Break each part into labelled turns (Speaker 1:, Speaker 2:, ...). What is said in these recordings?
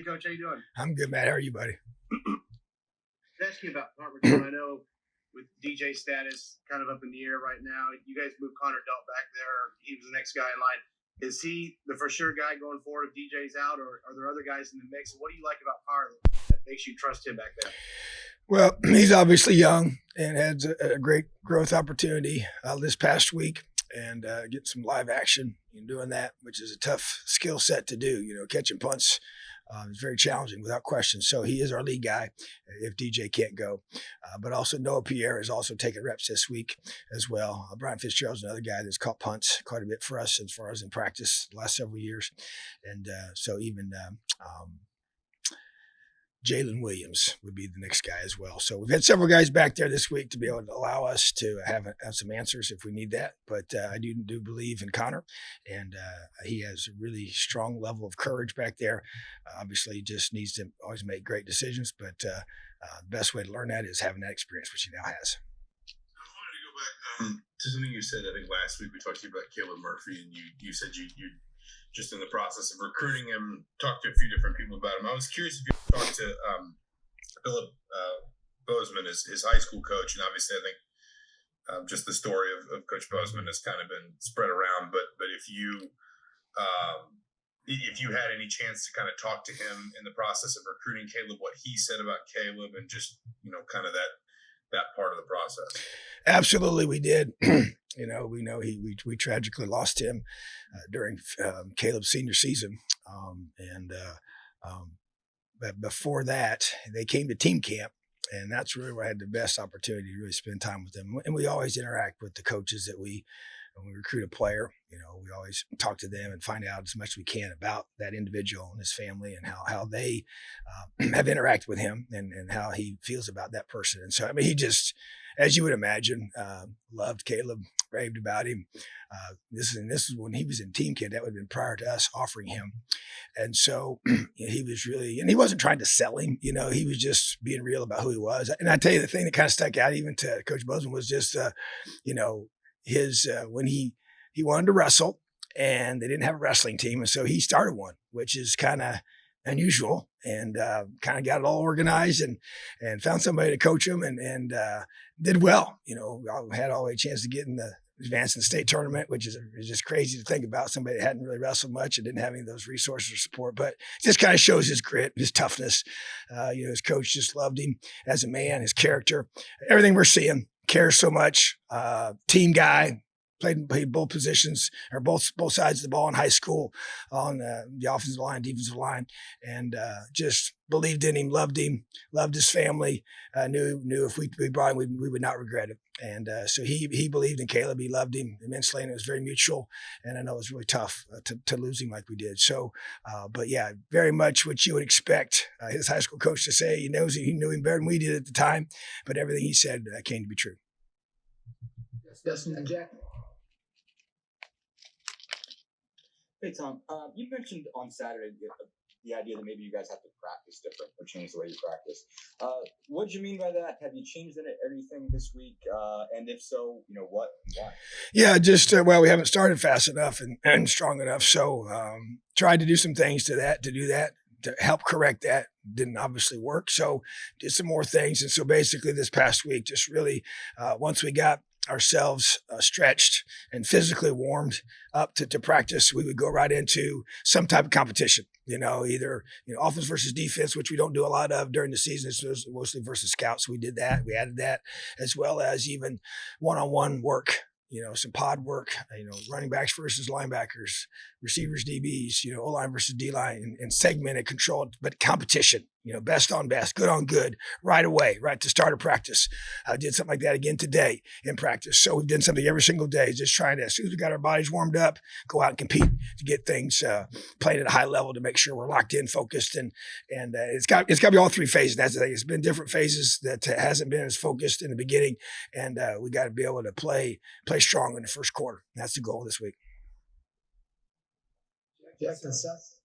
Speaker 1: Hey, Coach, how you doing?
Speaker 2: I'm good, Matt. How are you, buddy?
Speaker 1: I ask you about punt return. I know with DJ status kind of up in the air right now, you guys moved Connor Delt back there. He was the next guy in line. Is he the for sure guy going forward if DJ's out, or are there other guys in the mix? What do you like about Connor that makes you trust him back there?
Speaker 2: Well, he's obviously young and has a great growth opportunity this past week, and get some live action in doing that, which is a tough skill set to do. Catching punts is very challenging without question. So he is our lead guy if DJ can't go. But also Noah Pierre is also taking reps this week as well. Brian Fitzgerald's another guy that's caught punts quite a bit for us as far as in practice the last several years. And so even Jalen Williams would be the next guy as well. So we've had several guys back there this week to be able to allow us to have some answers if we need that. But I do believe in Connor, and he has a really strong level of courage back there. Obviously, he just needs to always make great decisions. But the best way to learn that is having that experience, which he now has.
Speaker 3: I wanted to go back to something you said. I think last week we talked to you about Caleb Murphy, and you said you just in the process of recruiting him, talked to a few different people about him. I was curious if you talked to Philip Bozeman, his high school coach, and obviously I think just the story of Coach Bozeman has kind of been spread around. But if you had any chance to kind of talk to him in the process of recruiting Caleb, what he said about Caleb, and just kind of that part of the process.
Speaker 2: Absolutely, we did. We know we tragically lost him during Caleb's senior season, but before that, they came to team camp, and that's really where I had the best opportunity to really spend time with them. And we always interact with the coaches when we recruit a player. We always talk to them and find out as much as we can about that individual and his family and how they have interacted with him and how he feels about that person. And so, I mean, he just, as you would imagine, loved Caleb, raved about him. This is when he was in team camp. That would have been prior to us offering him. And so he was really, and he wasn't trying to sell him, he was just being real about who he was. And I tell you, the thing that kind of stuck out even to Coach Bozeman was just, his, when he wanted to wrestle and they didn't have a wrestling team. And so he started one, which is kind of unusual, and kind of got it all organized and found somebody to coach him and did well. I had all the chance to get in the advance in the state tournament, which is just crazy to think about, somebody that hadn't really wrestled much and didn't have any of those resources or support, but just kind of shows his grit, his toughness. His coach just loved him as a man, his character, everything we're seeing, cares so much, team guy, played both positions or both sides of the ball in high school on the offensive line, defensive line, and just believed in him, loved his family, knew if we brought him, we would not regret it. And so he believed in Caleb. He loved him immensely, and it was very mutual. And I know it was really tough to lose him like we did. So, but yeah, very much what you would expect his high school coach to say. He knew him better than we did at the time, but everything he said came to be true.
Speaker 4: Dustin and Jack.
Speaker 5: Hey, Tom, you mentioned on Saturday the idea that maybe you guys have to practice different or change the way you practice. What did you mean by that? Have you changed anything this week? And if so, what and why?
Speaker 2: Yeah, just, we haven't started fast enough and strong enough. So tried to do some things to do that, to help correct that. Didn't obviously work. So did some more things. And so basically this past week, just really, once we got ourselves stretched and physically warmed up to practice, we would go right into some type of competition, either offense versus defense, which we don't do a lot of during the season. It's mostly versus scouts. We did that. We added that, as well as even one-on-one work, some pod work, running backs versus linebackers, receivers, DBs, O-line versus D-line, and segmented, controlled, but competition, best on best, good on good, right away, right to start a practice. I did something like that again today in practice. So we've done something every single day, just trying to, as soon as we got our bodies warmed up, go out and compete to get things playing at a high level to make sure we're locked in, focused, and it's got to be all three phases. That's the thing. It's been different phases that hasn't been as focused in the beginning, and we got to be able to play strong in the first quarter. That's the goal this week.
Speaker 4: Jackson, Seth.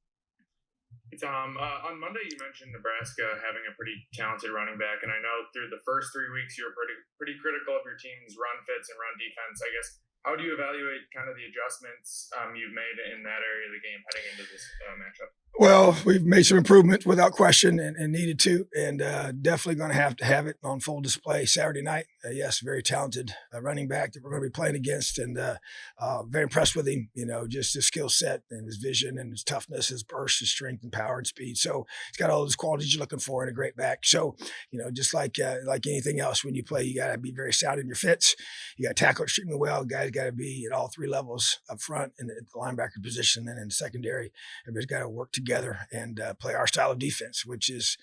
Speaker 6: Hey, Tom, on Monday you mentioned Nebraska having a pretty talented running back, and I know through the first 3 weeks you were pretty critical of your team's run fits and run defense. I guess, how do you evaluate kind of the adjustments you've made in that area of the game heading into this matchup?
Speaker 2: Well, we've made some improvements without question and needed to, and definitely going to have it on full display Saturday night. Yes, very talented running back that we're going to be playing against, and very impressed with him. Just his skill set and his vision and his toughness, his burst, his strength and power and speed. So he's got all those qualities you're looking for in a great back. So just like anything else, when you play, you got to be very sound in your fits. You got to tackle extremely well. Guys got to be at all three levels up front and at the linebacker position, and in the secondary. Everybody's got to work together and play our style of defense, which is,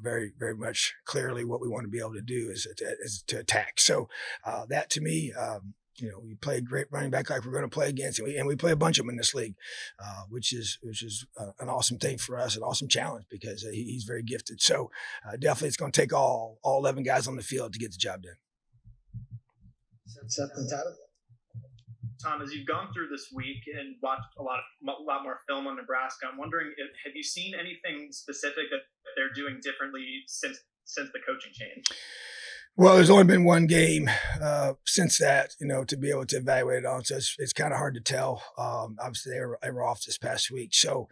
Speaker 2: very, very much clearly what we want to be able to do is to attack. So that to me, we play a great running back like we're going to play against, and we play a bunch of them in this league, which is an awesome thing for us, an awesome challenge because he's very gifted. So definitely, it's going to take all 11 guys on the field to get the job done.
Speaker 4: Seth and Tyler.
Speaker 7: Tom, as you've gone through this week and watched a lot more film on Nebraska, I'm wondering have you seen anything specific that they're doing differently since the coaching change?
Speaker 2: Well, there's only been one game since that, to be able to evaluate it on. So it's kind of hard to tell. Obviously, they were off this past week. So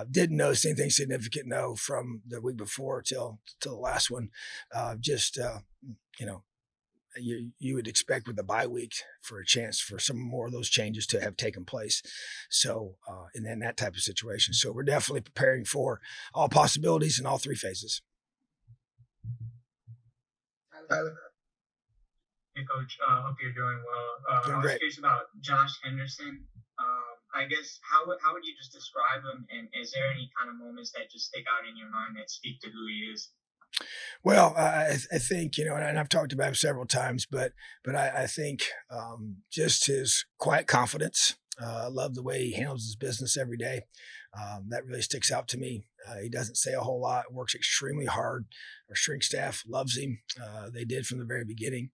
Speaker 2: didn't notice anything significant, no, from the week before till the last one. You would expect with the bye week for a chance for some more of those changes to have taken place. So, and then that type of situation. So we're definitely preparing for all possibilities in all three phases.
Speaker 4: Tyler.
Speaker 8: Hey, Coach. Hope you're doing well.
Speaker 2: Doing
Speaker 8: I was
Speaker 2: great.
Speaker 8: curious about Josh Henderson. I guess how would you just describe him, and is there any kind of moments that just stick out in your mind that speak to who he is?
Speaker 2: Well, I think, and I've talked about him several times, but I think just his quiet confidence. I love the way he handles his business every day. That really sticks out to me. He doesn't say a whole lot, works extremely hard. Our strength staff loves him. They did from the very beginning.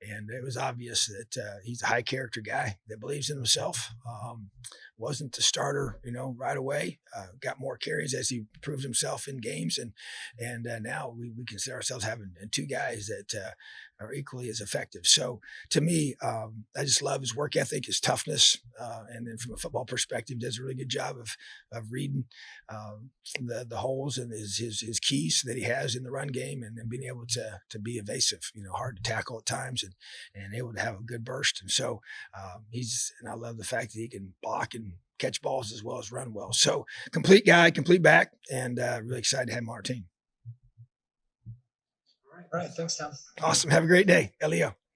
Speaker 2: And it was obvious that he's a high character guy that believes in himself. Wasn't the starter, right away. Got more carries as he proved himself in games. And now we consider ourselves having two guys that are equally as effective. So to me, I just love his work ethic, his toughness. And then from a football perspective, does a really good job of reading the holes and his keys that he has in the run game, and then being able to be evasive, hard to tackle at times and able to have a good burst. And so and I love the fact that he can block and catch balls as well as run well. So complete guy, complete back, and really excited to have him on our team.
Speaker 4: All right. Thanks, Tom.
Speaker 2: Awesome. Have a great day. Leo.